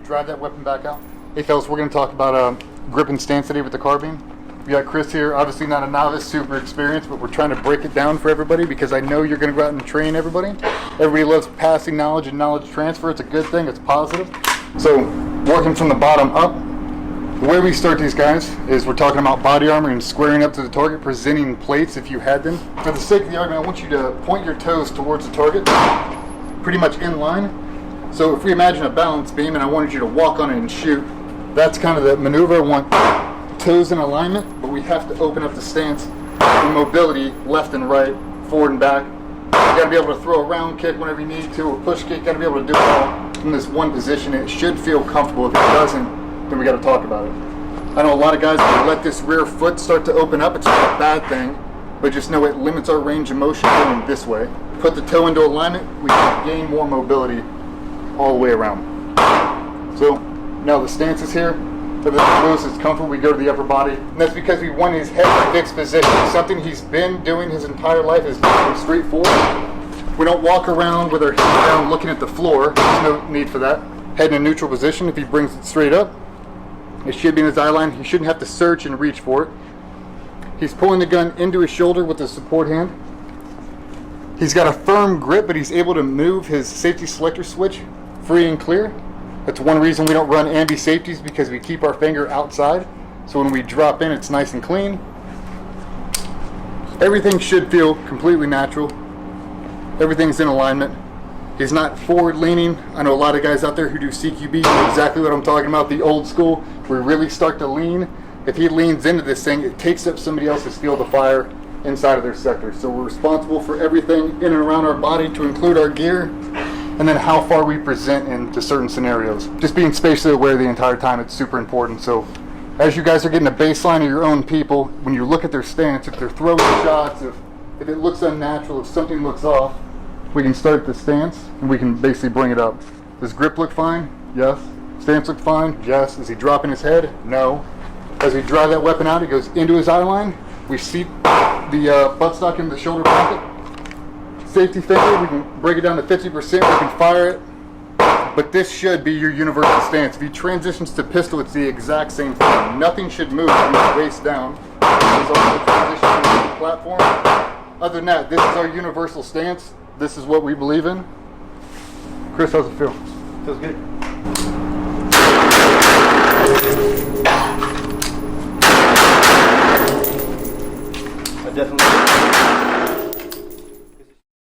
drive that weapon back out. Hey fellas, we're going to talk about grip and stance today with the carbine. We got Chris here, obviously not a novice, super experienced, but we're trying to break it down for everybody because I know you're going to go out and train everybody. Everybody loves passing knowledge and knowledge transfer. It's a good thing, it's positive. So working from the bottom up, the way we start these guys is we're talking about body armor and squaring up to the target, presenting plates if you had them. For the sake of the argument, I want you to point your toes towards the target, pretty much in line. So if we imagine a balance beam and I wanted you to walk on it and shoot, that's kind of the maneuver. I want toes in alignment, but we have to open up the stance and mobility left and right, forward and back. You got to be able to throw a round kick whenever you need to, a push kick. You got to be able to do it all in this one position. It should feel comfortable. If it doesn't, then we got to talk about it. I know a lot of guys will let this rear foot start to open up. It's not a bad thing, but just know it limits our range of motion going this way. Put the toe into alignment, we can gain more mobility all the way around. So now the stance is here. Everything moves, it's comfortable, we go to the upper body. And that's because we want his head in a fixed position. Something he's been doing his entire life is moving straight forward. We don't walk around with our head down looking at the floor. There's no need for that. Head in a neutral position. If he brings it straight up, it should be in his eye line. He shouldn't have to search and reach for it. He's pulling the gun into his shoulder with the support hand. He's got a firm grip, but he's able to move his safety selector switch free and clear. That's one reason we don't run ambi safeties, because we keep our finger outside. So when we drop in, it's nice and clean. Everything should feel completely natural. Everything's in alignment. He's not forward leaning. I know a lot of guys out there who do CQB know exactly what I'm talking about, the old school, where we really start to lean. If he leans into this thing, it takes up somebody else's field of fire inside of their sector. So we're responsible for everything in and around our body, to include our gear, and then how far we present into certain scenarios. Just being spatially aware the entire time, it's super important. So as you guys are getting a baseline of your own people, when you look at their stance, if they're throwing shots, if it looks unnatural, if something looks off, we can start the stance and we can basically bring it up. Does grip look fine? Yes. Stance look fine? Yes. Is he dropping his head? No. As we drive that weapon out, he goes into his eye line. We seat the buttstock into the shoulder pocket. Safety finger, we can break it down to 50%, we can fire it. But this should be your universal stance. If he transitions to pistol, it's the exact same thing. Nothing should move from his waist down. This is also transition to the platform. Other than that, this is our universal stance. This is what we believe in. Chris, how's it feel? Feels good. I definitely